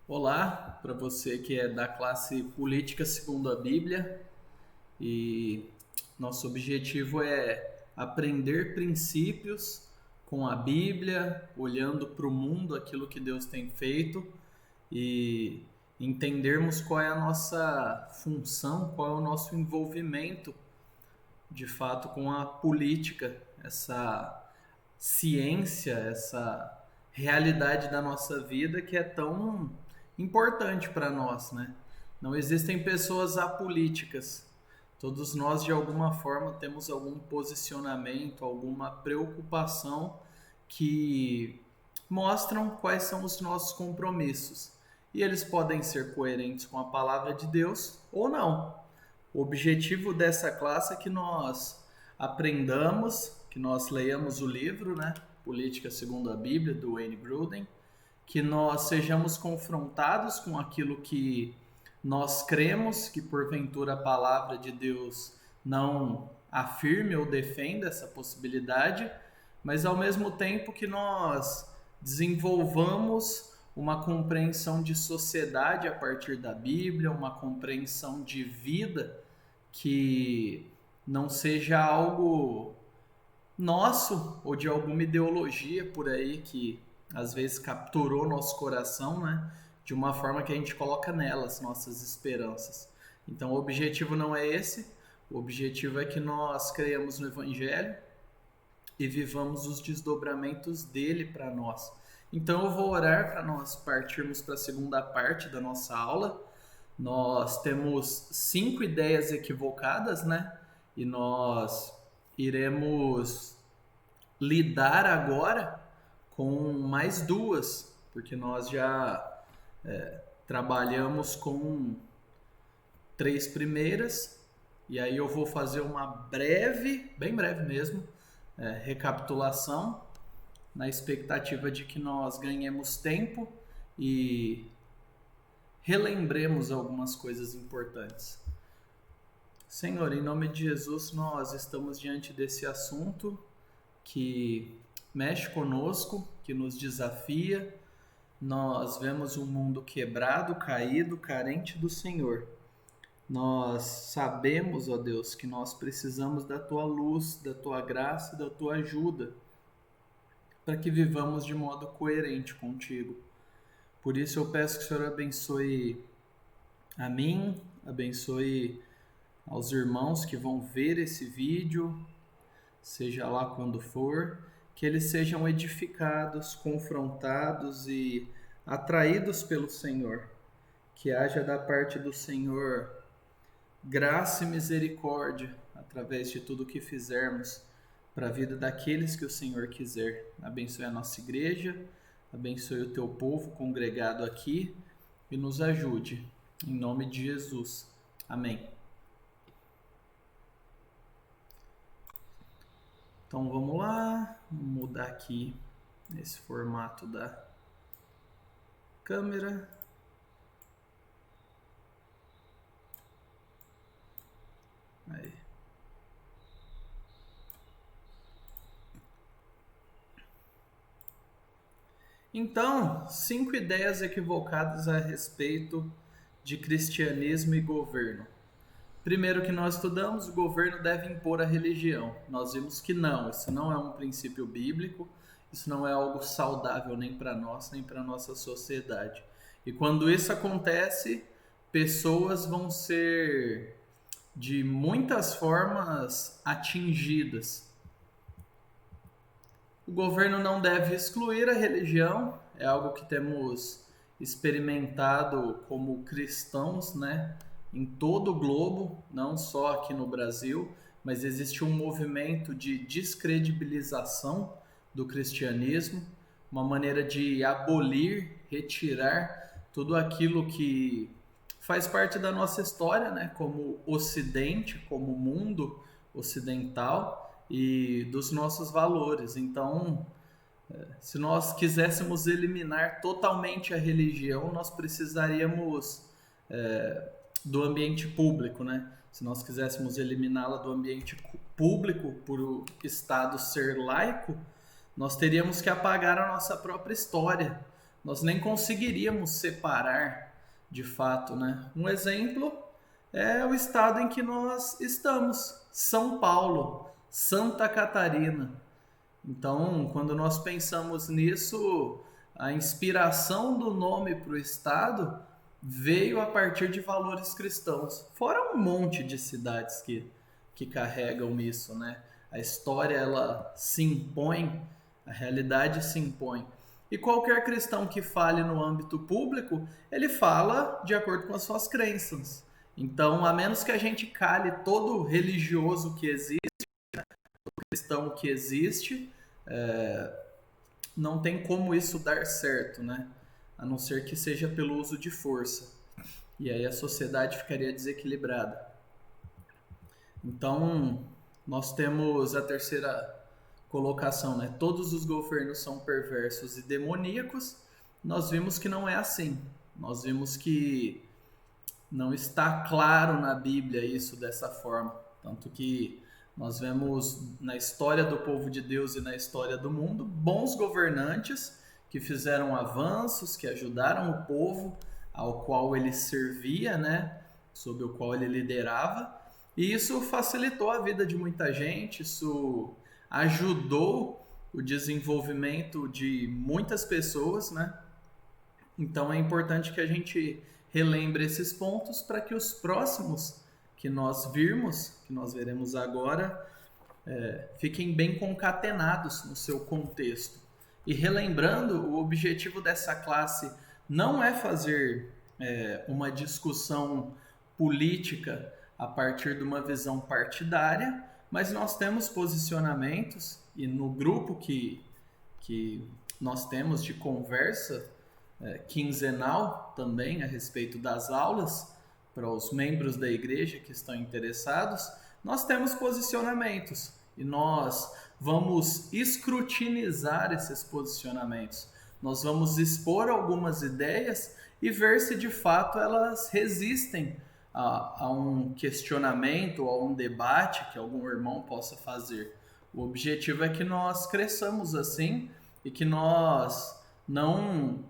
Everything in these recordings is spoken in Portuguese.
Olá, para você que é da classe Política segundo a Bíblia, e nosso objetivo é aprender princípios com a Bíblia, olhando para o mundo, aquilo que Deus tem feito e entendermos qual é a nossa função, qual é o nosso envolvimento de fato com a política, essa ciência, essa realidade da nossa vida que é tão importante para nós, né? Não existem pessoas apolíticas. Todos nós, de alguma forma, temos algum posicionamento, alguma preocupação que mostram quais são os nossos compromissos. E eles podem ser coerentes com a palavra de Deus ou não. O objetivo dessa classe é que nós aprendamos, que nós leiamos o livro, né? Política segundo a Bíblia, do Wayne Grudem, que nós sejamos confrontados com aquilo que nós cremos, que porventura a palavra de Deus não afirme ou defenda essa possibilidade, mas ao mesmo tempo que nós desenvolvamos uma compreensão de sociedade a partir da Bíblia, uma compreensão de vida que não seja algo nosso ou de alguma ideologia por aí que às vezes capturou nosso coração, né? De uma forma que a gente coloca nelas nossas esperanças. Então o objetivo não é esse, o objetivo é que nós creiamos no Evangelho e vivamos os desdobramentos dele para nós. Então eu vou orar para nós partirmos para a segunda parte da nossa aula. Nós temos 5 ideias equivocadas, né? E nós iremos lidar agora com mais duas, porque nós já trabalhamos com 3 primeiras, e aí eu vou fazer uma breve, bem breve mesmo, recapitulação, na expectativa de que nós ganhemos tempo e relembremos algumas coisas importantes. Senhor, em nome de Jesus, nós estamos diante desse assunto que mexe conosco, que nos desafia. Nós vemos um mundo quebrado, caído, carente do Senhor. Nós sabemos, ó Deus, que nós precisamos da Tua luz, da Tua graça, da Tua ajuda, para que vivamos de modo coerente contigo. Por isso eu peço que o Senhor abençoe a mim, abençoe aos irmãos que vão ver esse vídeo, seja lá quando for, que eles sejam edificados, confrontados e atraídos pelo Senhor. Que haja da parte do Senhor graça e misericórdia através de tudo que fizermos para a vida daqueles que o Senhor quiser. Abençoe a nossa igreja, abençoe o teu povo congregado aqui e nos ajude. Em nome de Jesus. Amém. Então vamos lá, vamos mudar aqui esse formato da câmera. Aí. Então, 5 ideias equivocadas a respeito de cristianismo e governo. Primeiro que nós estudamos, o governo deve impor a religião. Nós vimos que não, isso não é um princípio bíblico, isso não é algo saudável nem para nós, nem para a nossa sociedade. E quando isso acontece, pessoas vão ser de muitas formas atingidas. O governo não deve excluir a religião, é algo que temos experimentado como cristãos, né? Em todo o globo, não só aqui no Brasil, mas existe um movimento de descredibilização do cristianismo, uma maneira de abolir, retirar tudo aquilo que faz parte da nossa história, né? Como Ocidente, como mundo ocidental e dos nossos valores. Então, se nós quiséssemos eliminar totalmente a religião, nós precisaríamos do ambiente público, né? Se nós quiséssemos eliminá-la do ambiente público por o Estado ser laico, nós teríamos que apagar a nossa própria história, nós nem conseguiríamos separar de fato, né? Um exemplo é o estado em que nós estamos, São Paulo, Santa Catarina. Então, quando nós pensamos nisso, a inspiração do nome para o estado veio a partir de valores cristãos. Fora um monte de cidades que carregam isso, né? A história ela se impõe, a realidade se impõe. E qualquer cristão que fale no âmbito público, ele fala de acordo com as suas crenças. Então, a menos que a gente cale todo religioso que existe, cristão que existe, não tem como isso dar certo, né? A não ser que seja pelo uso de força. E aí a sociedade ficaria desequilibrada. Então, nós temos a terceira colocação, né? Todos os governos são perversos e demoníacos. Nós vimos que não é assim. Nós vimos que não está claro na Bíblia isso dessa forma. Tanto que nós vemos na história do povo de Deus e na história do mundo bons governantes que fizeram avanços, que ajudaram o povo ao qual ele servia, né? Sob o qual ele liderava. E isso facilitou a vida de muita gente, isso ajudou o desenvolvimento de muitas pessoas, né? Então é importante que a gente relembre esses pontos para que os próximos que nós virmos, que nós veremos agora, fiquem bem concatenados no seu contexto. E relembrando, o objetivo dessa classe não é fazer uma discussão política a partir de uma visão partidária, mas nós temos posicionamentos e no grupo que nós temos de conversa quinzenal também a respeito das aulas para os membros da igreja que estão interessados, nós temos posicionamentos e nós vamos escrutinizar esses posicionamentos. Nós vamos expor algumas ideias e ver se de fato elas resistem a um questionamento ou a um debate que algum irmão possa fazer. O objetivo é que nós cresçamos assim e que nós não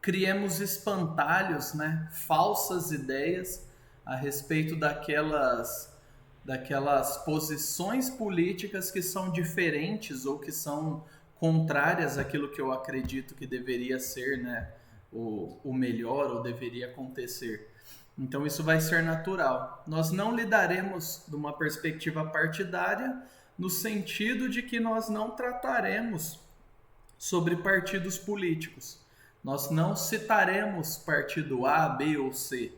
criemos espantalhos, né? Falsas ideias a respeito daquelas posições políticas que são diferentes ou que são contrárias àquilo que eu acredito que deveria ser, né? O melhor ou deveria acontecer. Então isso vai ser natural. Nós não lidaremos de uma perspectiva partidária no sentido de que nós não trataremos sobre partidos políticos. Nós não citaremos partido A, B ou C.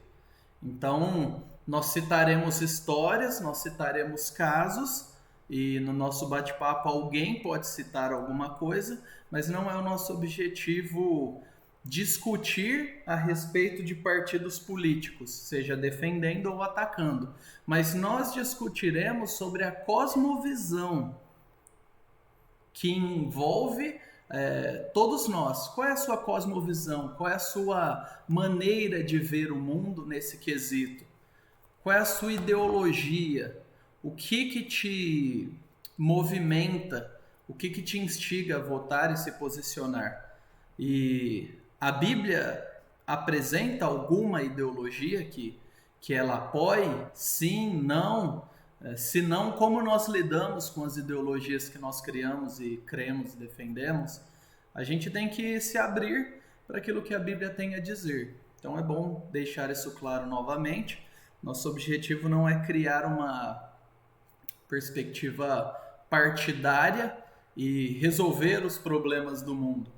Então, nós citaremos histórias, nós citaremos casos, e no nosso bate-papo alguém pode citar alguma coisa, mas não é o nosso objetivo discutir a respeito de partidos políticos, seja defendendo ou atacando. Mas nós discutiremos sobre a cosmovisão que envolve todos nós. Qual é a sua cosmovisão? Qual é a sua maneira de ver o mundo nesse quesito? Qual é a sua ideologia? O que te movimenta? O que te instiga a votar e se posicionar? E a Bíblia apresenta alguma ideologia que ela apoie? Sim, não? Se não, como nós lidamos com as ideologias que nós criamos e cremos e defendemos? A gente tem que se abrir para aquilo que a Bíblia tem a dizer. Então é bom deixar isso claro novamente. Nosso objetivo não é criar uma perspectiva partidária e resolver os problemas do mundo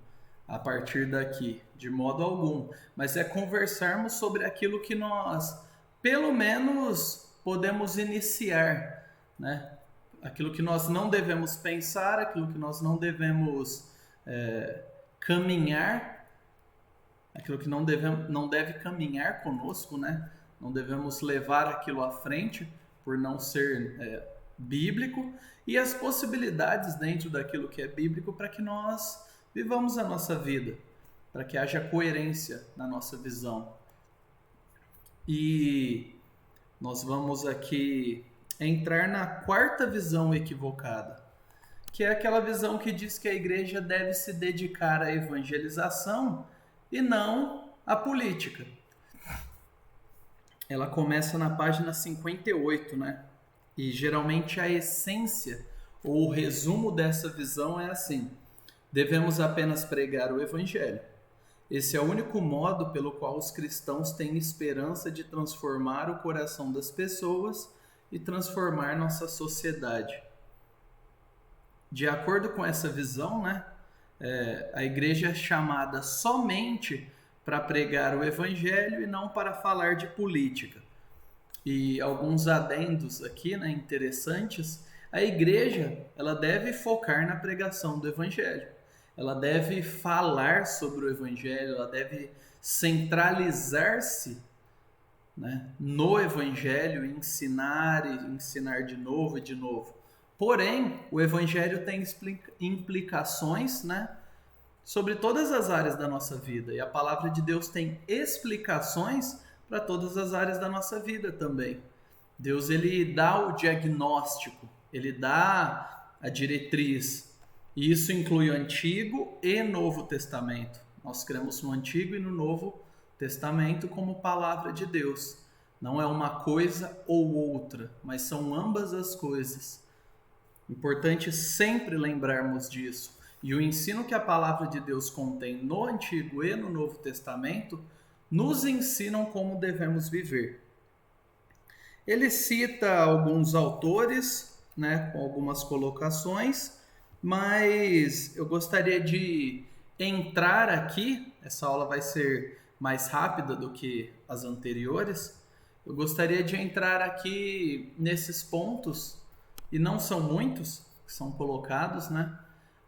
a partir daqui, de modo algum. Mas é conversarmos sobre aquilo que nós, pelo menos, podemos iniciar, né? Aquilo que nós não devemos pensar, aquilo que nós não devemos caminhar, aquilo que não deve caminhar conosco, né? Não devemos levar aquilo à frente por não ser bíblico, e as possibilidades dentro daquilo que é bíblico para que nós vivamos a nossa vida, para que haja coerência na nossa visão. E nós vamos aqui entrar na quarta visão equivocada, que é aquela visão que diz que a igreja deve se dedicar à evangelização e não à política. Ela começa na página 58, né? E geralmente a essência ou o resumo dessa visão é assim: devemos apenas pregar o evangelho. Esse é o único modo pelo qual os cristãos têm esperança de transformar o coração das pessoas e transformar nossa sociedade. De acordo com essa visão, né, a igreja é chamada somente para pregar o evangelho e não para falar de política. E alguns adendos aqui, né, interessantes. A igreja, ela deve focar na pregação do evangelho. Ela deve falar sobre o evangelho, ela deve centralizar-se, né, no evangelho, ensinar e ensinar de novo e de novo. Porém, o evangelho tem implicações, né, sobre todas as áreas da nossa vida. E a palavra de Deus tem explicações para todas as áreas da nossa vida também. Deus, ele dá o diagnóstico, ele dá a diretriz. E isso inclui o Antigo e Novo Testamento. Nós cremos no Antigo e no Novo Testamento como palavra de Deus. Não é uma coisa ou outra, mas são ambas as coisas. Importante sempre lembrarmos disso. E o ensino que a palavra de Deus contém no Antigo e no Novo Testamento nos ensinam como devemos viver. Ele cita alguns autores, né, com algumas colocações, mas eu gostaria de entrar aqui, essa aula vai ser mais rápida do que as anteriores, eu gostaria de entrar aqui nesses pontos, e não são muitos que são colocados, né?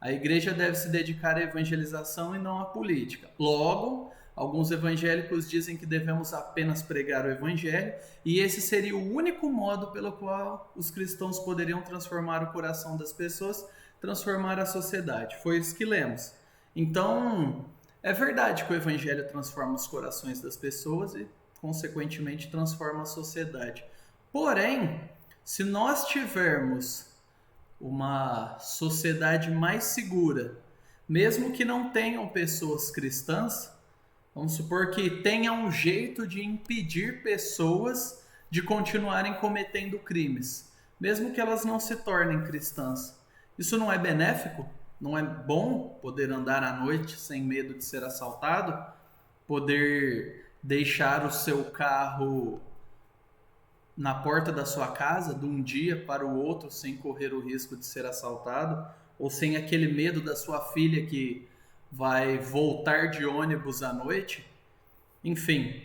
A igreja deve se dedicar à evangelização e não à política. Logo, alguns evangélicos dizem que devemos apenas pregar o evangelho, e esse seria o único modo pelo qual os cristãos poderiam transformar o coração das pessoas, transformar a sociedade. Foi isso que lemos. Então, é verdade que o evangelho transforma os corações das pessoas e, consequentemente, transforma a sociedade. Porém, se nós tivermos uma sociedade mais segura, mesmo que não tenham pessoas cristãs, vamos supor que tenha um jeito de impedir pessoas de continuarem cometendo crimes, mesmo que elas não se tornem cristãs. Isso não é benéfico? Não é bom poder andar à noite sem medo de ser assaltado? Poder deixar o seu carro na porta da sua casa de um dia para o outro sem correr o risco de ser assaltado? Ou sem aquele medo da sua filha que vai voltar de ônibus à noite? Enfim,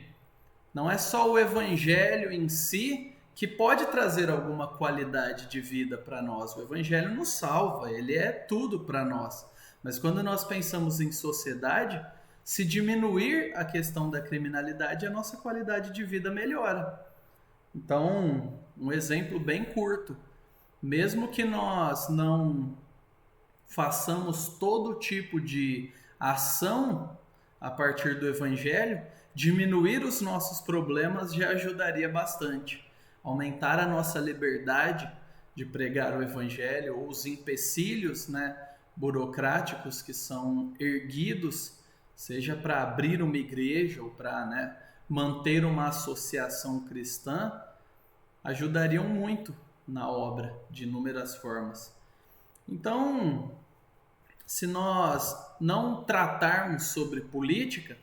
não é só o evangelho em si que pode trazer alguma qualidade de vida para nós. O evangelho nos salva, ele é tudo para nós. Mas quando nós pensamos em sociedade, se diminuir a questão da criminalidade, a nossa qualidade de vida melhora. Então, um exemplo bem curto. Mesmo que nós não façamos todo tipo de ação a partir do evangelho, diminuir os nossos problemas já ajudaria bastante. Aumentar a nossa liberdade de pregar o evangelho, ou os empecilhos, né, burocráticos que são erguidos, seja para abrir uma igreja ou para, né, manter uma associação cristã, ajudariam muito na obra de inúmeras formas. Então, se nós não tratarmos sobre política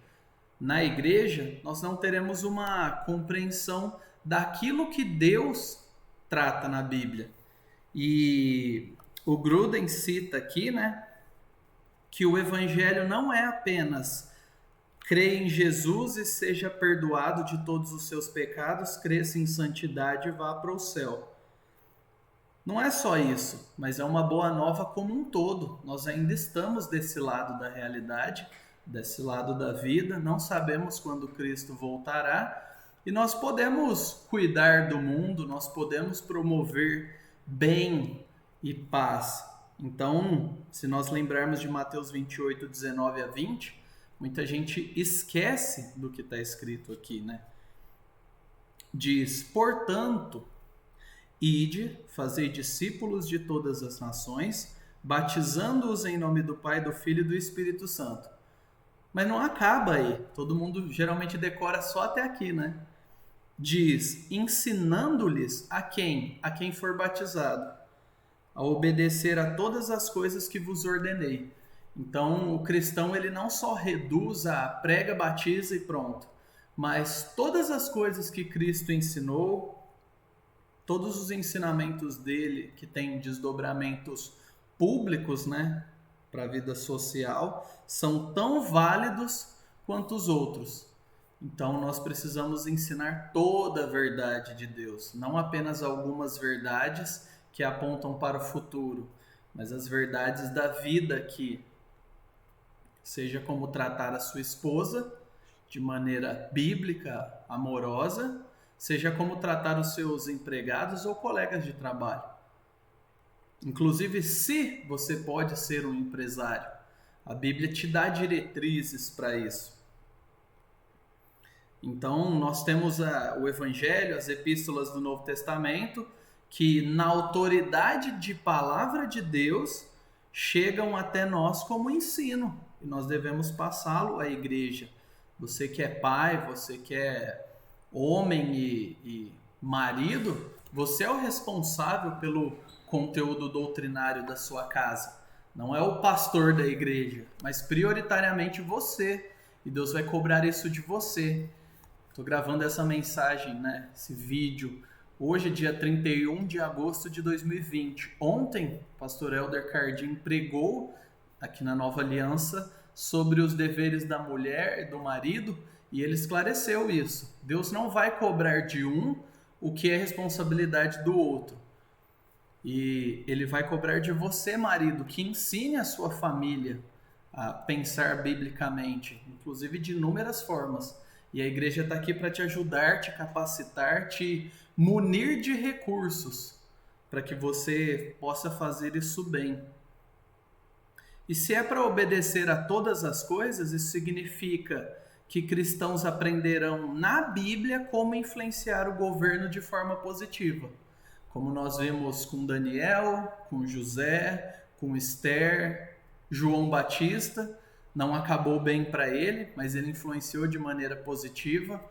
na igreja, nós não teremos uma compreensão daquilo que Deus trata na Bíblia. E o Gruden cita aqui, né, que o evangelho não é apenas crê em Jesus e seja perdoado de todos os seus pecados, cresça em santidade e vá para o céu. Não é só isso, mas é uma boa nova como um todo. Nós ainda estamos desse lado da realidade, desse lado da vida, não sabemos quando Cristo voltará, e nós podemos cuidar do mundo, nós podemos promover bem e paz. Então, se nós lembrarmos de Mateus 28, 19 a 20, muita gente esquece do que está escrito aqui, né? Diz, portanto, ide, fazei discípulos de todas as nações, batizando-os em nome do Pai, do Filho e do Espírito Santo. Mas não acaba aí. Todo mundo geralmente decora só até aqui, né? Diz, ensinando-lhes a quem? A quem for batizado, a obedecer a todas as coisas que vos ordenei. Então, o cristão ele não só reduz a prega, batiza e pronto, mas todas as coisas que Cristo ensinou, todos os ensinamentos dele que têm desdobramentos públicos, né, para a vida social, são tão válidos quanto os outros. Então, nós precisamos ensinar toda a verdade de Deus, não apenas algumas verdades que apontam para o futuro, mas as verdades da vida aqui. Seja como tratar a sua esposa de maneira bíblica, amorosa, seja como tratar os seus empregados ou colegas de trabalho. Inclusive, se você pode ser um empresário, a Bíblia te dá diretrizes para isso. Então, nós temos o Evangelho, as epístolas do Novo Testamento, que na autoridade de palavra de Deus chegam até nós como ensino e nós devemos passá-lo à igreja. Você que é pai, você que é homem e marido, você é o responsável pelo conteúdo doutrinário da sua casa. Não é o pastor da igreja, mas prioritariamente você. E Deus vai cobrar isso de você. Estou gravando essa mensagem, né? Esse vídeo. Hoje, dia 31 de agosto de 2020. Ontem, o pastor Helder Cardim pregou aqui na Nova Aliança sobre os deveres da mulher e do marido e ele esclareceu isso. Deus não vai cobrar de um o que é responsabilidade do outro. E ele vai cobrar de você, marido, que ensine a sua família a pensar biblicamente, inclusive de inúmeras formas. E a igreja está aqui para te ajudar, te capacitar, te munir de recursos para que você possa fazer isso bem. E se é para obedecer a todas as coisas, isso significa que cristãos aprenderão na Bíblia como influenciar o governo de forma positiva. Como nós vimos com Daniel, com José, com Esther, João Batista. Não acabou bem para ele, mas ele influenciou de maneira positiva,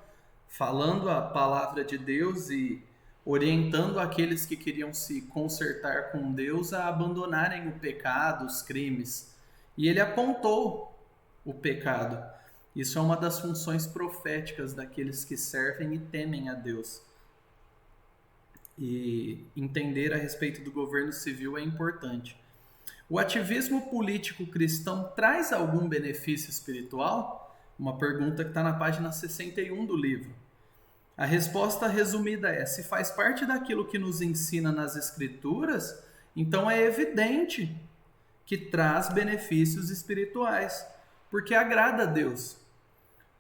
falando a palavra de Deus e orientando aqueles que queriam se consertar com Deus a abandonarem o pecado, os crimes. E ele apontou o pecado. Isso é uma das funções proféticas daqueles que servem e temem a Deus. E entender a respeito do governo civil é importante. O ativismo político cristão traz algum benefício espiritual? Uma pergunta que está na página 61 do livro. A resposta resumida é: se faz parte daquilo que nos ensina nas Escrituras, então é evidente que traz benefícios espirituais, porque agrada a Deus.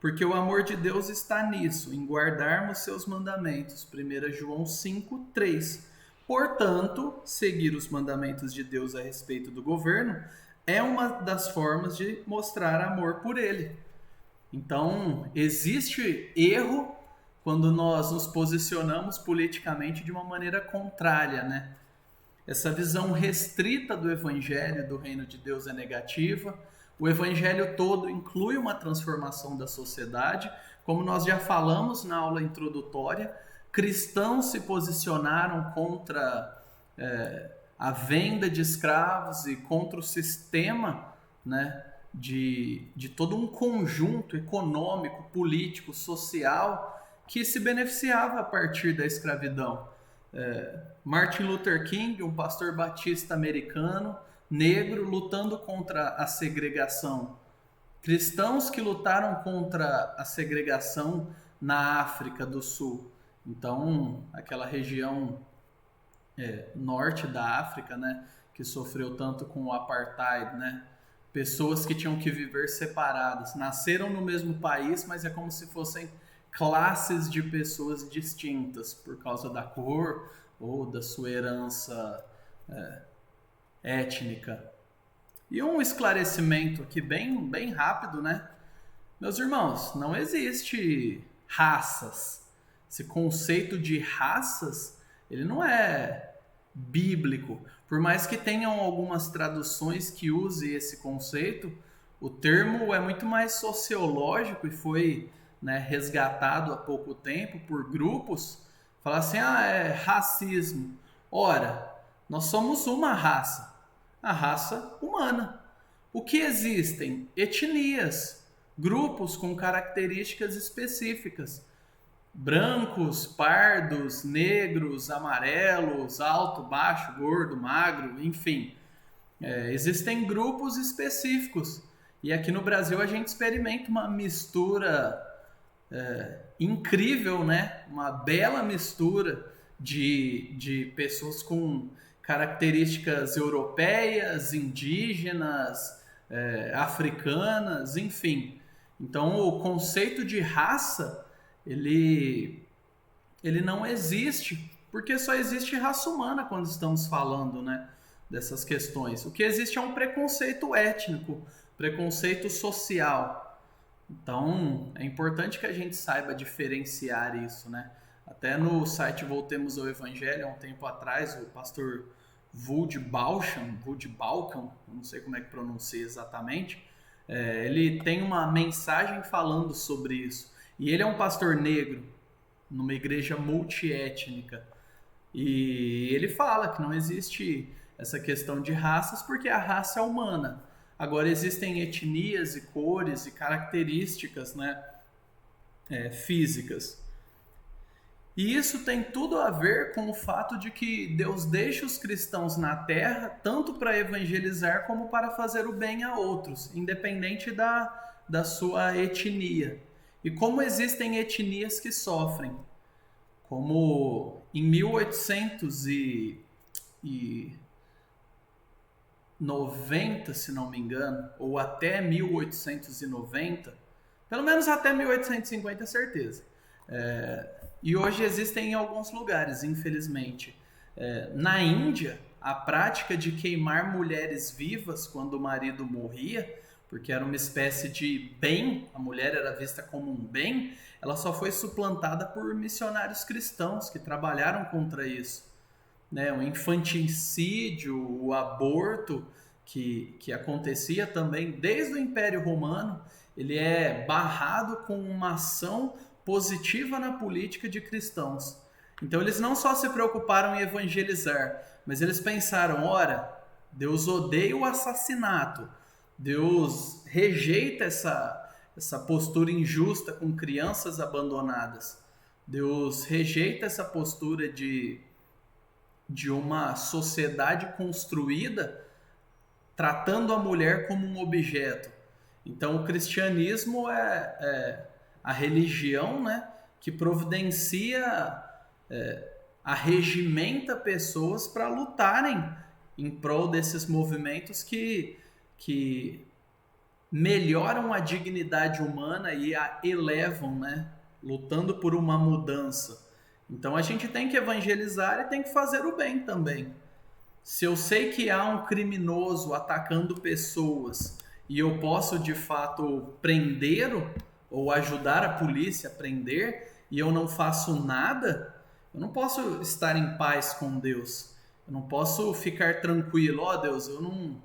Porque o amor de Deus está nisso, em guardarmos seus mandamentos. 1 João 5:3. Portanto, seguir os mandamentos de Deus a respeito do governo é uma das formas de mostrar amor por ele. Então, existe erro quando nós nos posicionamos politicamente de uma maneira contrária, né? Essa visão restrita do evangelho do reino de Deus é negativa. O evangelho todo inclui uma transformação da sociedade. Como nós já falamos na aula introdutória, cristãos se posicionaram contra a venda de escravos e contra o sistema, né, de todo um conjunto econômico, político, social que se beneficiava a partir da escravidão. Martin Luther King, um pastor batista americano, negro, lutando contra a segregação. Cristãos que lutaram contra a segregação na África do Sul. Então, aquela região norte da África, né, que sofreu tanto com o apartheid, né? Pessoas que tinham que viver separadas. Nasceram no mesmo país, mas é como se fossem classes de pessoas distintas por causa da cor ou da sua herança étnica. E um esclarecimento aqui bem rápido, né? Meus irmãos, não existe raças. Esse conceito de raças, ele não é bíblico. Por mais que tenham algumas traduções que usem esse conceito, o termo é muito mais sociológico e foi, né, resgatado há pouco tempo por grupos. Falar assim, é racismo. Ora, nós somos uma raça, a raça humana. O que existem? Etnias, grupos com características específicas. Brancos, pardos, negros, amarelos, alto, baixo, gordo, magro, enfim. Existem grupos específicos. E aqui no Brasil a gente experimenta uma mistura incrível, né? Uma bela mistura de pessoas com características europeias, indígenas, africanas, enfim. Então o conceito de raça ele, ele não existe, porque só existe raça humana quando estamos falando, né, dessas questões. O que existe é um preconceito étnico, preconceito social. Então, é importante que a gente saiba diferenciar isso, né? Até no site Voltemos ao Evangelho, há um tempo atrás, o pastor Balkan, não sei como é que pronuncia exatamente, ele tem uma mensagem falando sobre isso. E ele é um pastor negro, numa igreja multiétnica. E ele fala que não existe essa questão de raças porque a raça é humana. Agora existem etnias e cores e características, né, físicas. E isso tem tudo a ver com o fato de que Deus deixa os cristãos na terra tanto para evangelizar como para fazer o bem a outros, independente da sua etnia. E como existem etnias que sofrem, como em 1890, se não me engano, ou até 1890, pelo menos até 1850 é certeza. E hoje existem em alguns lugares, infelizmente. Na Índia, a prática de queimar mulheres vivas quando o marido morria, porque era uma espécie de bem, a mulher era vista como um bem, ela só foi suplantada por missionários cristãos que trabalharam contra isso. Né? O infanticídio, o aborto que acontecia também desde o Império Romano, ele é barrado com uma ação positiva na política de cristãos. Então eles não só se preocuparam em evangelizar, mas eles pensaram, ora, Deus odeia o assassinato, Deus rejeita essa postura injusta com crianças abandonadas, Deus rejeita essa postura de uma sociedade construída tratando a mulher como um objeto. Então o cristianismo é a religião, né, que providencia, arregimenta pessoas para lutarem em prol desses movimentos que melhoram a dignidade humana e a elevam, né, lutando por uma mudança. Então a gente tem que evangelizar e tem que fazer o bem também. Se eu sei que há um criminoso atacando pessoas e eu posso de fato prendê-lo ou ajudar a polícia a prender e eu não faço nada, eu não posso estar em paz com Deus. Eu não posso ficar tranquilo, Deus, eu não,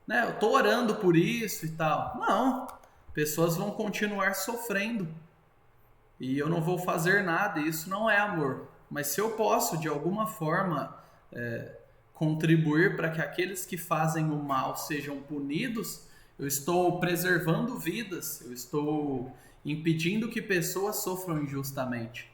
né, eu tô orando por isso e tal. Não, pessoas vão continuar sofrendo e eu não vou fazer nada, e isso não é amor. Mas se eu posso, de alguma forma, contribuir para que aqueles que fazem o mal sejam punidos, eu estou preservando vidas, eu estou impedindo que pessoas sofram injustamente.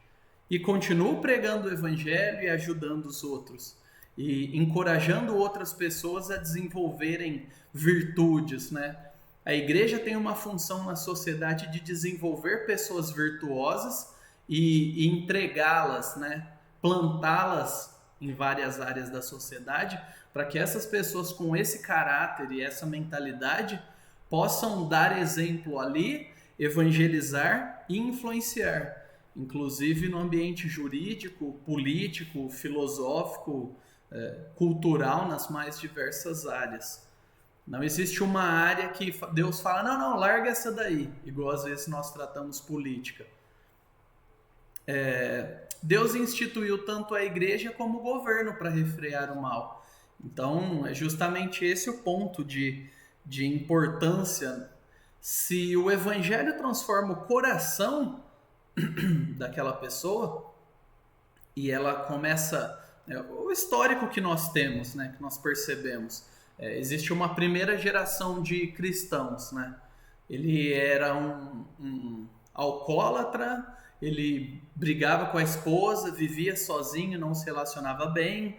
E continuo pregando o evangelho e ajudando os outros. E encorajando outras pessoas a desenvolverem virtudes, né? A igreja tem uma função na sociedade de desenvolver pessoas virtuosas e entregá-las, né? Plantá-las em várias áreas da sociedade, para que essas pessoas com esse caráter e essa mentalidade possam dar exemplo ali, evangelizar e influenciar, inclusive no ambiente jurídico, político, filosófico, cultural, nas mais diversas áreas. Não existe uma área que Deus fala, não, larga essa daí, igual às vezes nós tratamos política. Deus instituiu tanto a igreja como o governo para refrear o mal. Então, é justamente esse o ponto de importância. Se o evangelho transforma o coração daquela pessoa e ela começa... o histórico que nós temos, né, que nós percebemos. Existe uma primeira geração de cristãos, né? Ele era um alcoólatra, ele brigava com a esposa, vivia sozinho, não se relacionava bem,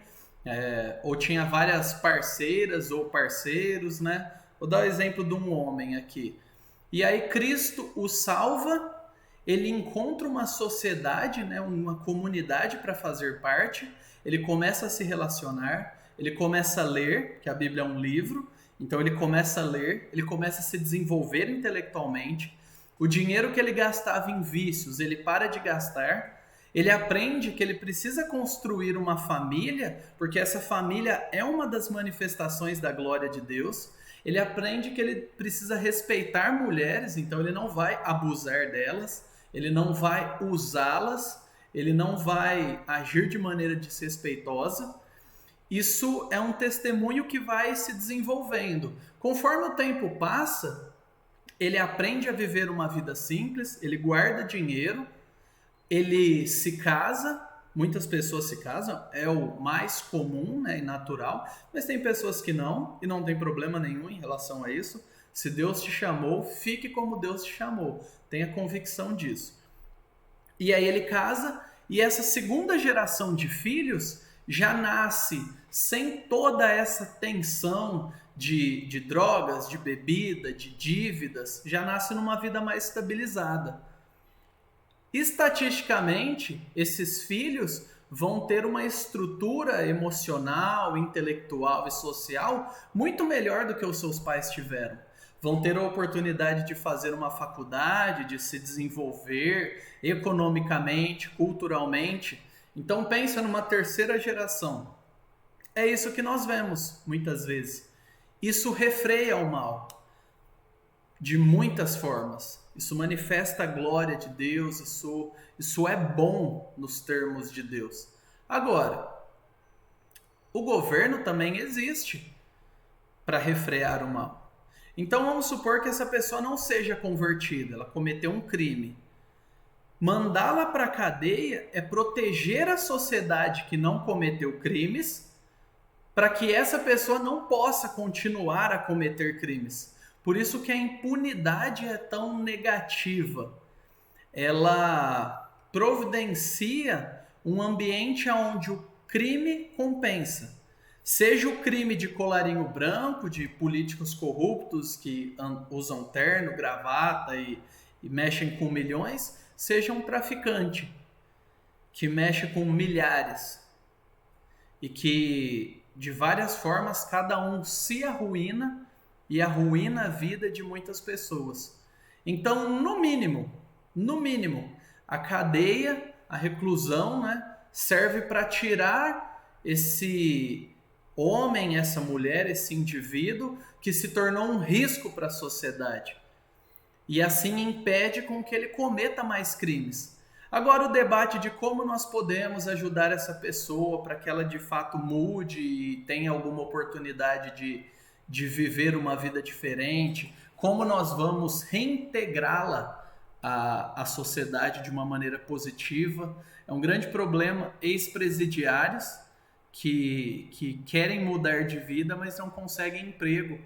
ou tinha várias parceiras ou parceiros, né? Vou dar o exemplo de um homem aqui. E aí Cristo o salva, ele encontra uma sociedade, né, uma comunidade para fazer parte, ele começa a se relacionar, ele começa a ler, que a Bíblia é um livro, então ele começa a ler, ele começa a se desenvolver intelectualmente, o dinheiro que ele gastava em vícios, ele para de gastar, ele aprende que ele precisa construir uma família, porque essa família é uma das manifestações da glória de Deus. Ele aprende que ele precisa respeitar mulheres, então ele não vai abusar delas, ele não vai usá-las, ele não vai agir de maneira desrespeitosa. Isso é um testemunho que vai se desenvolvendo. Conforme o tempo passa, ele aprende a viver uma vida simples, ele guarda dinheiro, ele se casa, muitas pessoas se casam, é o mais comum, né, e natural, mas tem pessoas que não, e não tem problema nenhum em relação a isso. Se Deus te chamou, fique como Deus te chamou, tenha convicção disso. E aí ele casa, e essa segunda geração de filhos já nasce sem toda essa tensão de drogas, de bebida, de dívidas, já nasce numa vida mais estabilizada. Estatisticamente, esses filhos vão ter uma estrutura emocional, intelectual e social muito melhor do que os seus pais tiveram. Vão ter a oportunidade de fazer uma faculdade, de se desenvolver economicamente, culturalmente. Então pensa numa terceira geração. É isso que nós vemos muitas vezes. Isso refreia o mal de muitas formas. Isso manifesta a glória de Deus, isso é bom nos termos de Deus. Agora, o governo também existe para refrear o mal. Então vamos supor que essa pessoa não seja convertida, ela cometeu um crime. Mandá-la para a cadeia é proteger a sociedade que não cometeu crimes, para que essa pessoa não possa continuar a cometer crimes. Por isso que a impunidade é tão negativa. Ela providencia um ambiente onde o crime compensa. Seja o crime de colarinho branco, de políticos corruptos que usam terno, gravata e mexem com milhões, seja um traficante que mexe com milhares e que de várias formas cada um se arruína e arruína a vida de muitas pessoas. Então, no mínimo, a cadeia, a reclusão, né, serve para tirar esse homem, essa mulher, esse indivíduo que se tornou um risco para a sociedade. E assim impede com que ele cometa mais crimes. Agora o debate de como nós podemos ajudar essa pessoa para que ela de fato mude e tenha alguma oportunidade de viver uma vida diferente, como nós vamos reintegrá-la à sociedade de uma maneira positiva. É um grande problema ex-presidiários que querem mudar de vida, mas não conseguem emprego.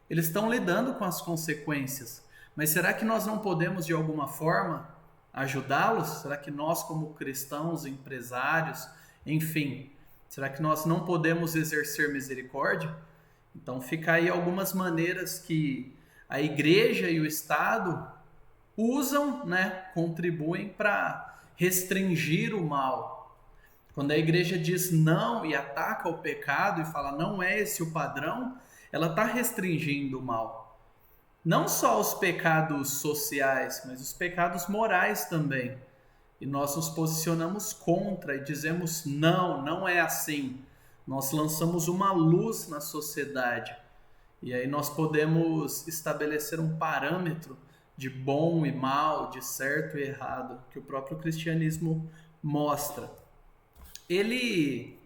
Eles estão lidando com as consequências. Mas será que nós não podemos, de alguma forma, ajudá-los? Será que nós, como cristãos, empresários, enfim, será que nós não podemos exercer misericórdia? Então fica aí algumas maneiras que a igreja e o Estado usam, né, contribuem para restringir o mal. Quando a igreja diz não e ataca o pecado e fala não é esse o padrão, ela está restringindo o mal. Não só os pecados sociais, mas os pecados morais também. E nós nos posicionamos contra e dizemos não, não é assim. Nós lançamos uma luz na sociedade. E aí nós podemos estabelecer um parâmetro de bom e mal, de certo e errado, que o próprio cristianismo mostra. Ele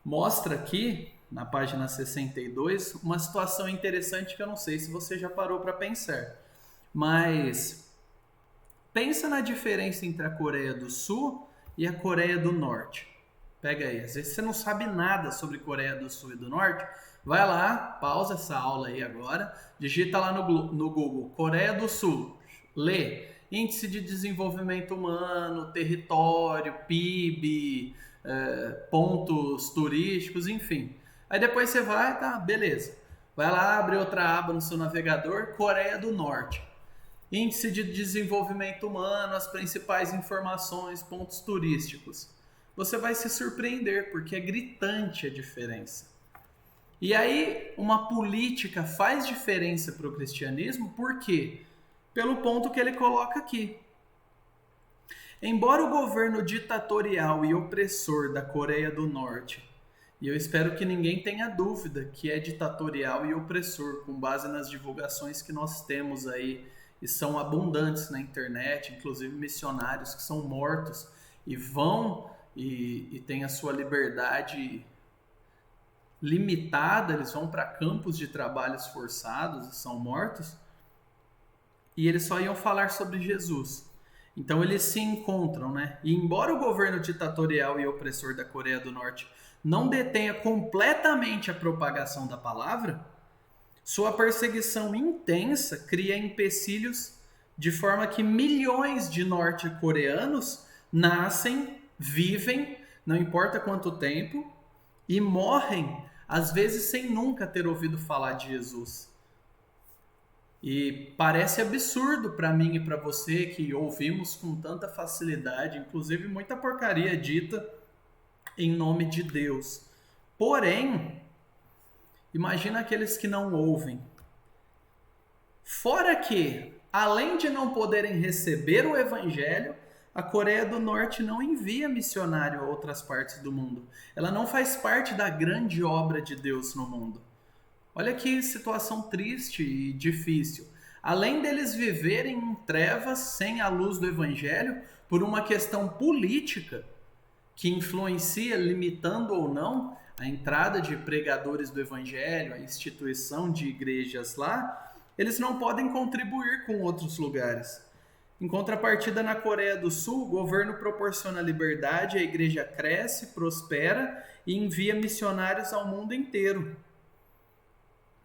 mostra aqui, na página 62, uma situação interessante que eu não sei se você já parou para pensar. Mas pensa na diferença entre a Coreia do Sul e a Coreia do Norte. Pega aí, às vezes você não sabe nada sobre Coreia do Sul e do Norte, vai lá, pausa essa aula aí agora, digita lá no Google, Coreia do Sul, lê, Índice de Desenvolvimento Humano, território, PIB, pontos turísticos, enfim. Aí depois você vai, tá, beleza. Vai lá, abre outra aba no seu navegador, Coreia do Norte. Índice de Desenvolvimento Humano, as principais informações, pontos turísticos. Você vai se surpreender, porque é gritante a diferença. E aí, uma política faz diferença para o cristianismo, por quê? Pelo ponto que ele coloca aqui. Embora o governo ditatorial e opressor da Coreia do Norte, e eu espero que ninguém tenha dúvida que é ditatorial e opressor, com base nas divulgações que nós temos aí, e são abundantes na internet, inclusive missionários que são mortos e vão e têm a sua liberdade limitada, eles vão para campos de trabalhos forçados e são mortos, e eles só iam falar sobre Jesus. Então eles se encontram, né? E embora o governo ditatorial e opressor da Coreia do Norte não detenha completamente a propagação da palavra, sua perseguição intensa cria empecilhos de forma que milhões de norte-coreanos nascem, vivem, não importa quanto tempo, e morrem, às vezes sem nunca ter ouvido falar de Jesus. E parece absurdo para mim e para você que ouvimos com tanta facilidade, inclusive muita porcaria dita em nome de Deus. Porém, imagina aqueles que não ouvem. Fora que, além de não poderem receber o evangelho, a Coreia do Norte não envia missionário a outras partes do mundo. Ela não faz parte da grande obra de Deus no mundo. Olha que situação triste e difícil. Além deles viverem em trevas sem a luz do evangelho, por uma questão política que influencia, limitando ou não, a entrada de pregadores do evangelho, a instituição de igrejas lá, eles não podem contribuir com outros lugares. Em contrapartida, na Coreia do Sul, o governo proporciona liberdade, a igreja cresce, prospera e envia missionários ao mundo inteiro.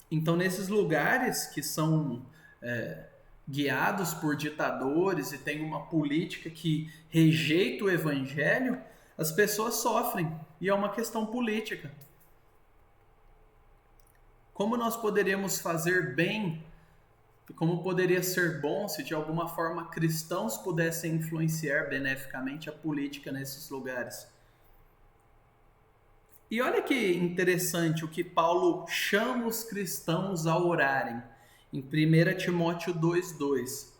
Então, nesses lugares que são guiados por ditadores e tem uma política que rejeita o evangelho, as pessoas sofrem e é uma questão política. Como nós poderíamos fazer bem e como poderia ser bom se de alguma forma cristãos pudessem influenciar beneficamente a política nesses lugares? E olha que interessante o que Paulo chama os cristãos a orarem em 1 Timóteo 2,2.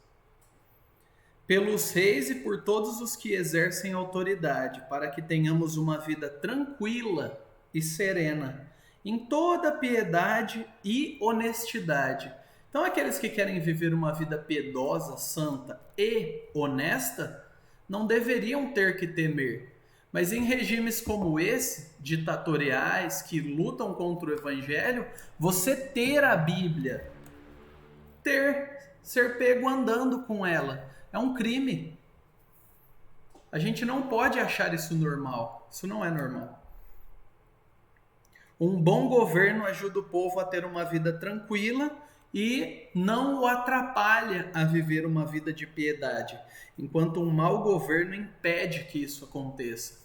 Pelos reis e por todos os que exercem autoridade, para que tenhamos uma vida tranquila e serena, em toda piedade e honestidade. Então, aqueles que querem viver uma vida piedosa, santa e honesta, não deveriam ter que temer. Mas em regimes como esse, ditatoriais, que lutam contra o evangelho, você ter a Bíblia, ser pego andando com ela, é um crime. A gente não pode achar isso normal. Isso não é normal. Um bom governo ajuda o povo a ter uma vida tranquila e não o atrapalha a viver uma vida de piedade, enquanto um mau governo impede que isso aconteça.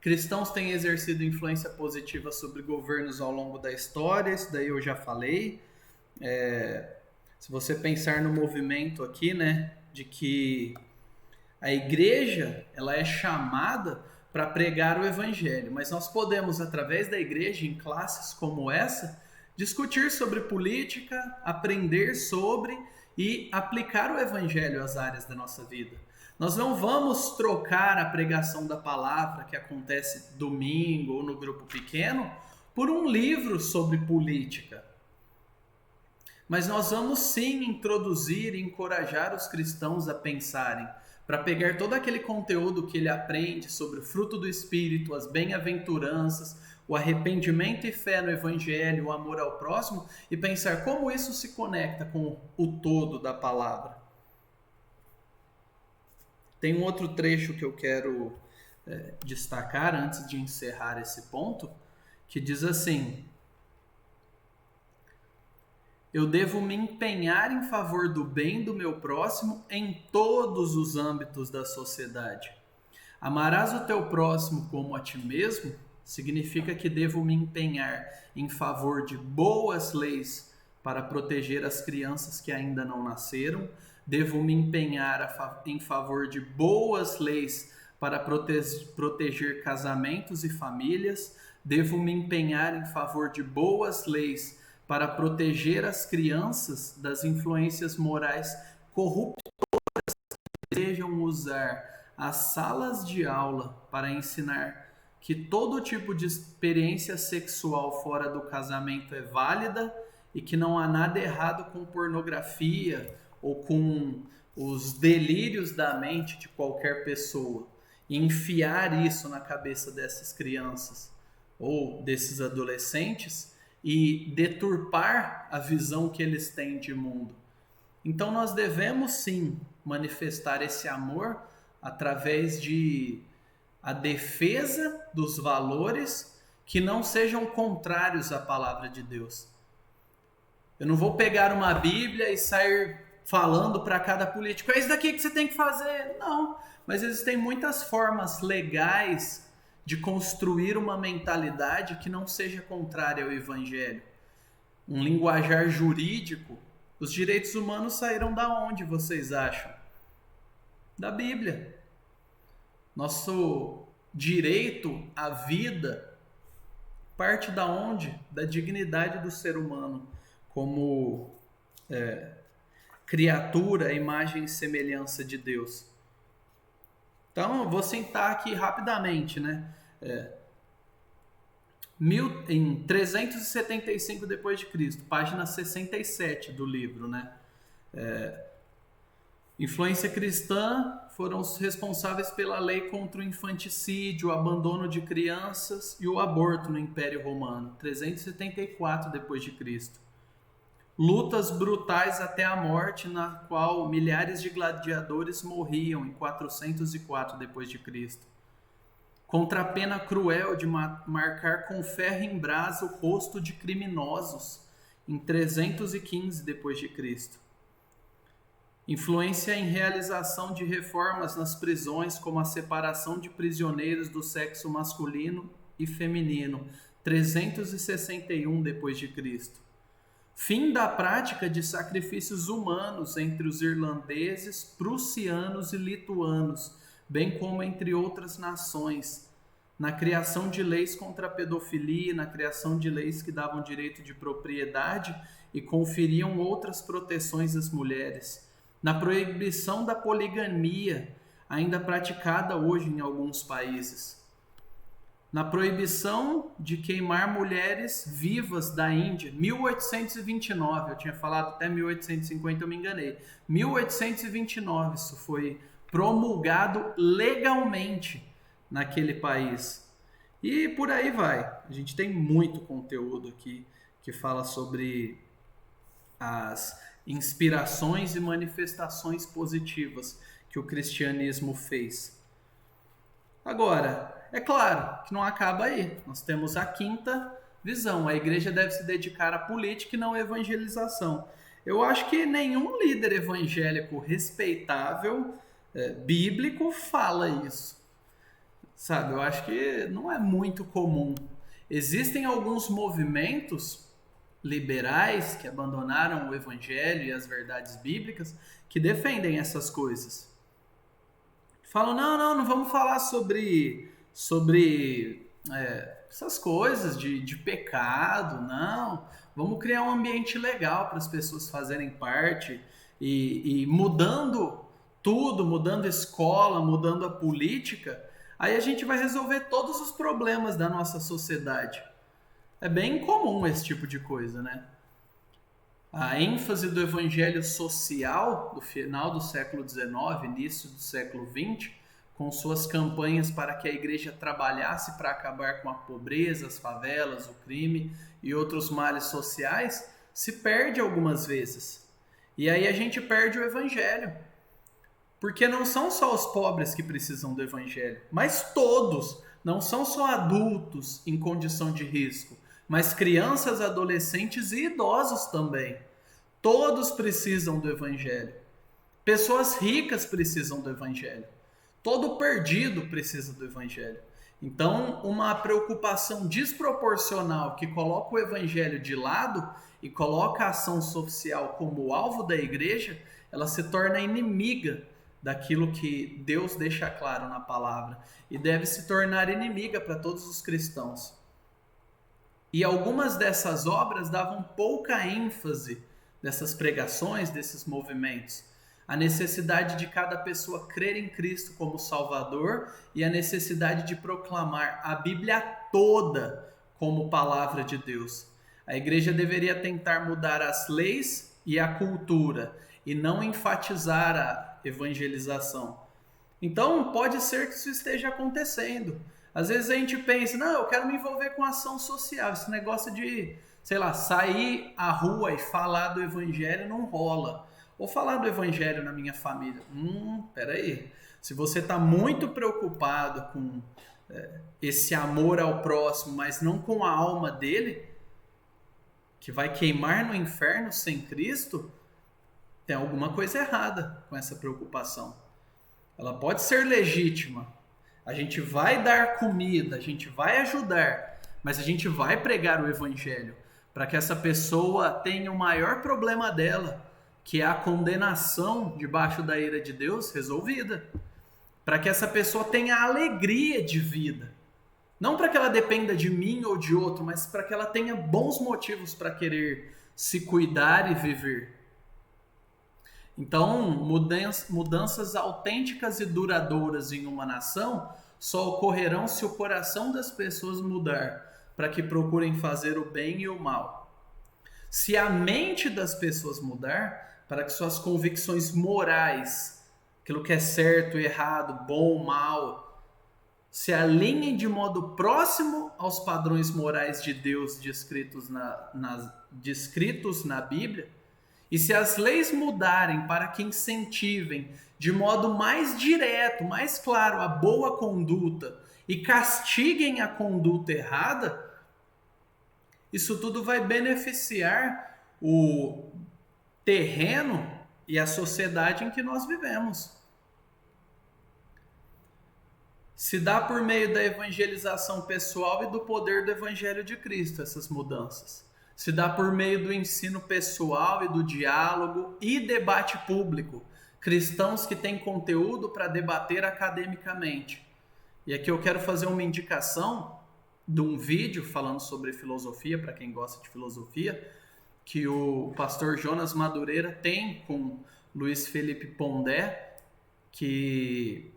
Cristãos têm exercido influência positiva sobre governos ao longo da história, isso daí eu já falei. Se você pensar no movimento aqui, né, de que a igreja ela é chamada para pregar o evangelho, mas nós podemos, através da igreja, em classes como essa, discutir sobre política, aprender sobre e aplicar o evangelho às áreas da nossa vida. Nós não vamos trocar a pregação da palavra que acontece domingo ou no grupo pequeno por um livro sobre política. Mas nós vamos sim introduzir e encorajar os cristãos a pensarem, para pegar todo aquele conteúdo que ele aprende sobre o fruto do Espírito, as bem-aventuranças, o arrependimento e fé no Evangelho, o amor ao próximo, e pensar como isso se conecta com o todo da palavra. Tem um outro trecho que eu quero destacar antes de encerrar esse ponto, que diz assim: eu devo me empenhar em favor do bem do meu próximo em todos os âmbitos da sociedade. Amarás o teu próximo como a ti mesmo significa que devo me empenhar em favor de boas leis para proteger as crianças que ainda não nasceram, devo me empenhar em favor de boas leis para proteger casamentos e famílias, devo me empenhar em favor de boas leis para proteger as crianças das influências morais corruptas que desejam usar as salas de aula para ensinar que todo tipo de experiência sexual fora do casamento é válida e que não há nada errado com pornografia ou com os delírios da mente de qualquer pessoa. E enfiar isso na cabeça dessas crianças ou desses adolescentes e deturpar a visão que eles têm de mundo. Então nós devemos sim manifestar esse amor através de a defesa dos valores que não sejam contrários à palavra de Deus. Eu não vou pegar uma Bíblia e sair falando para cada político, é isso daqui que você tem que fazer. Não, mas existem muitas formas legais de construir uma mentalidade que não seja contrária ao Evangelho. Um linguajar jurídico. Os direitos humanos saíram da onde, vocês acham? Da Bíblia. Nosso direito à vida parte da onde? Da dignidade do ser humano como criatura, imagem e semelhança de Deus. Então, eu vou sentar aqui rapidamente, né? Em 375 depois de Cristo, página 67 do livro, né? Influência cristã foram os responsáveis pela lei contra o infanticídio, o abandono de crianças e o aborto no Império Romano, 374 depois de Cristo. Lutas brutais até a morte, na qual milhares de gladiadores morriam em 404 depois de Cristo. Contra a pena cruel de marcar com ferro em brasa o rosto de criminosos em 315 depois de Cristo. Influência em realização de reformas nas prisões, como a separação de prisioneiros do sexo masculino e feminino, 361 depois de Cristo. Fim da prática de sacrifícios humanos entre os irlandeses, prussianos e lituanos, bem como entre outras nações, na criação de leis contra a pedofilia, na criação de leis que davam direito de propriedade e conferiam outras proteções às mulheres, na proibição da poligamia, ainda praticada hoje em alguns países, na proibição de queimar mulheres vivas da Índia, 1829, eu tinha falado até 1850, eu me enganei, 1829 isso foi promulgado legalmente naquele país. E por aí vai. A gente tem muito conteúdo aqui que fala sobre as inspirações e manifestações positivas que o cristianismo fez. Agora, é claro que não acaba aí. Nós temos a quinta visão. A igreja deve se dedicar à política e não à evangelização. Eu acho que nenhum líder evangélico respeitável, bíblico, fala isso. Sabe, eu acho que não é muito comum. Existem alguns movimentos liberais que abandonaram o evangelho e as verdades bíblicas que defendem essas coisas. Falam, não vamos falar sobre essas coisas de pecado, não. Vamos criar um ambiente legal para as pessoas fazerem parte e mudando tudo, mudando a escola, mudando a política, aí a gente vai resolver todos os problemas da nossa sociedade. É bem comum esse tipo de coisa, né? A ênfase do evangelho social do final do século XIX, início do século XX, com suas campanhas para que a igreja trabalhasse para acabar com a pobreza, as favelas, o crime e outros males sociais, se perde algumas vezes. E aí a gente perde o evangelho. Porque não são só os pobres que precisam do evangelho, mas todos. Não são só adultos em condição de risco, mas crianças, adolescentes e idosos também. Todos precisam do evangelho. Pessoas ricas precisam do evangelho. Todo perdido precisa do evangelho. Então, uma preocupação desproporcional que coloca o evangelho de lado e coloca a ação social como alvo da igreja, ela se torna inimiga daquilo que Deus deixa claro na palavra e deve se tornar inimiga para todos os cristãos. E algumas dessas obras davam pouca ênfase dessas pregações, desses movimentos. A necessidade de cada pessoa crer em Cristo como Salvador e a necessidade de proclamar a Bíblia toda como palavra de Deus. A igreja deveria tentar mudar as leis e a cultura e não enfatizar a evangelização. Então, pode ser que isso esteja acontecendo. Às vezes a gente pensa, não, eu quero me envolver com ação social. Esse negócio de, sei lá, sair à rua e falar do evangelho não rola. Ou falar do evangelho na minha família. Peraí. Se você está muito preocupado com esse amor ao próximo, mas não com a alma dele, que vai queimar no inferno sem Cristo, tem alguma coisa errada com essa preocupação. Ela pode ser legítima. A gente vai dar comida, a gente vai ajudar, mas a gente vai pregar o evangelho para que essa pessoa tenha o maior problema dela, que é a condenação debaixo da ira de Deus, resolvida. Para que essa pessoa tenha alegria de vida. Não para que ela dependa de mim ou de outro, mas para que ela tenha bons motivos para querer se cuidar e viver. Então, mudanças autênticas e duradouras em uma nação só ocorrerão se o coração das pessoas mudar, para que procurem fazer o bem e o mal. Se a mente das pessoas mudar, para que suas convicções morais, aquilo que é certo, errado, bom, mal, se alinhem de modo próximo aos padrões morais de Deus descritos na Bíblia, e se as leis mudarem para que incentivem de modo mais direto, mais claro, a boa conduta e castiguem a conduta errada, isso tudo vai beneficiar o terreno e a sociedade em que nós vivemos. Se dá por meio da evangelização pessoal e do poder do Evangelho de Cristo essas mudanças. Se dá por meio do ensino pessoal e do diálogo e debate público. Cristãos que têm conteúdo para debater academicamente. E aqui eu quero fazer uma indicação de um vídeo falando sobre filosofia, para quem gosta de filosofia, que o pastor Jonas Madureira tem com Luiz Felipe Pondé, que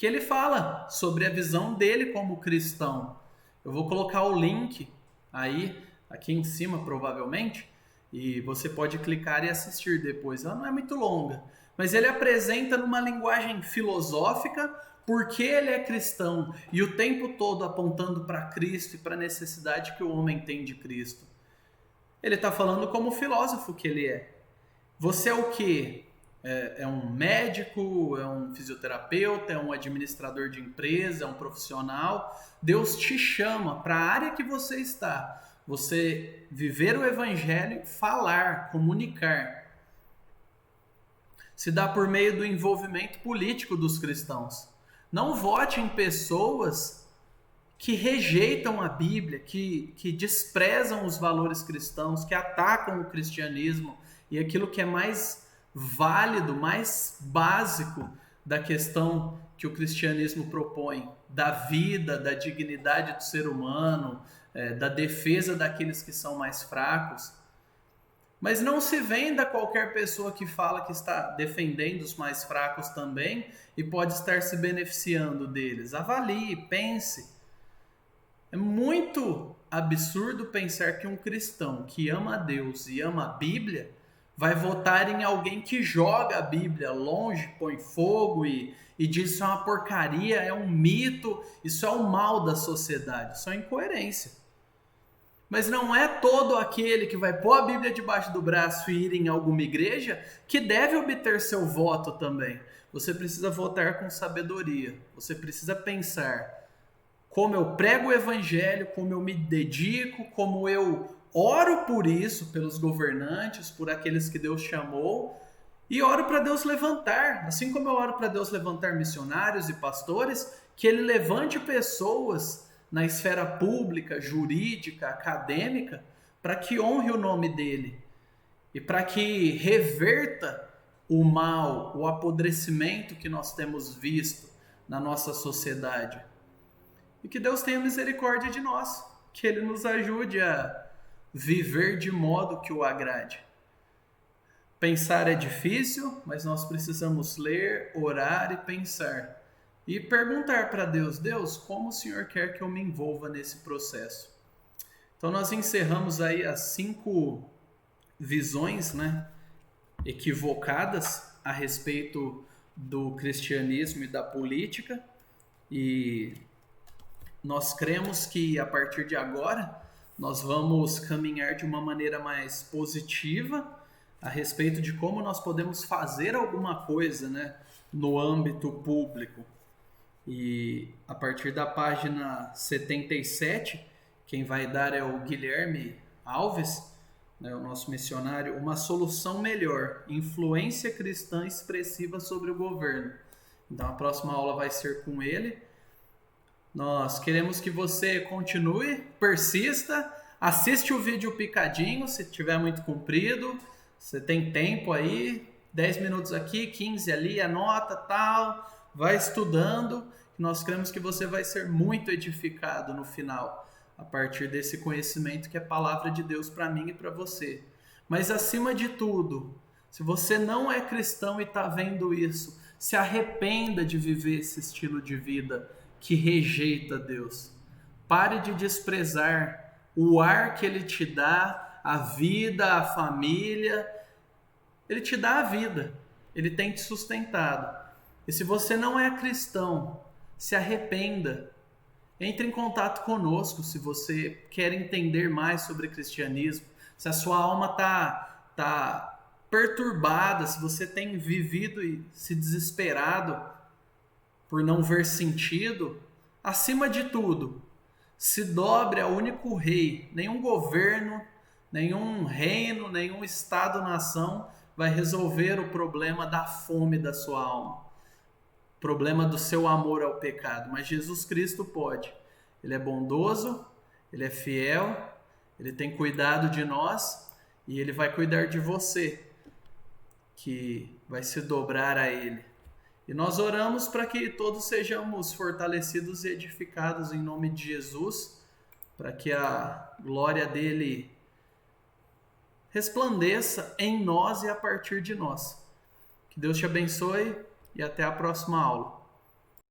ele fala sobre a visão dele como cristão. Eu vou colocar o link aí, aqui em cima provavelmente, e você pode clicar e assistir depois. Ela não é muito longa, mas ele apresenta numa linguagem filosófica porque ele é cristão e o tempo todo apontando para Cristo e para a necessidade que o homem tem de Cristo. Ele está falando como filósofo que ele é. Você é o quê? É um médico, é um fisioterapeuta, é um administrador de empresa, é um profissional. Deus te chama para a área que você está. Você viver o evangelho, falar, comunicar. Se dá por meio do envolvimento político dos cristãos. Não vote em pessoas que rejeitam a Bíblia, que desprezam os valores cristãos, que atacam o cristianismo e aquilo que é mais válido, mais básico da questão que o cristianismo propõe, da vida, da dignidade do ser humano, da defesa daqueles que são mais fracos. Mas não se venda qualquer pessoa que fala que está defendendo os mais fracos também e pode estar se beneficiando deles. Avalie, pense. É muito absurdo pensar que um cristão que ama a Deus e ama a Bíblia vai votar em alguém que joga a Bíblia longe, põe fogo e diz isso é uma porcaria, é um mito, isso é o mal da sociedade. Isso é incoerência. Mas não é todo aquele que vai pôr a Bíblia debaixo do braço e ir em alguma igreja que deve obter seu voto também. Você precisa votar com sabedoria. Você precisa pensar como eu prego o evangelho, como eu me dedico, como eu oro por isso, pelos governantes, por aqueles que Deus chamou, e oro para Deus levantar, assim como eu oro para Deus levantar missionários e pastores, que Ele levante pessoas na esfera pública, jurídica, acadêmica, para que honre o nome dEle e para que reverta o mal, o apodrecimento que nós temos visto na nossa sociedade. E que Deus tenha misericórdia de nós, que Ele nos ajude a viver de modo que o agrade. Pensar é difícil, mas nós precisamos ler, orar e pensar. E perguntar para Deus, Deus, como o Senhor quer que eu me envolva nesse processo? Então nós encerramos aí as 5 visões, equivocadas a respeito do cristianismo e da política. E nós cremos que a partir de agora nós vamos caminhar de uma maneira mais positiva a respeito de como nós podemos fazer alguma coisa, no âmbito público. E a partir da página 77, quem vai dar é o Guilherme Alves, o nosso missionário, uma solução melhor, influência cristã expressiva sobre o governo. Então a próxima aula vai ser com ele. Nós queremos que você continue, persista, assiste o vídeo picadinho, se tiver muito comprido, você tem tempo aí, 10 minutos aqui, 15 ali, anota, tal, vai estudando, nós cremos que você vai ser muito edificado no final, a partir desse conhecimento que é a palavra de Deus para mim e para você. Mas acima de tudo, se você não é cristão e está vendo isso, se arrependa de viver esse estilo de vida que rejeita Deus. Pare de desprezar o ar que Ele te dá, a vida, a família. Ele te dá a vida, Ele tem te sustentado. E se você não é cristão, se arrependa. Entre em contato conosco se você quer entender mais sobre cristianismo, se a sua alma tá perturbada, se você tem vivido e se desesperado por não ver sentido, acima de tudo, se dobre ao único rei. Nenhum governo, nenhum reino, nenhum estado-nação vai resolver o problema da fome da sua alma, o problema do seu amor ao pecado, mas Jesus Cristo pode. Ele é bondoso, Ele é fiel, Ele tem cuidado de nós e Ele vai cuidar de você, que vai se dobrar a Ele. E nós oramos para que todos sejamos fortalecidos e edificados em nome de Jesus, para que a glória dele resplandeça em nós e a partir de nós. Que Deus te abençoe e até a próxima aula.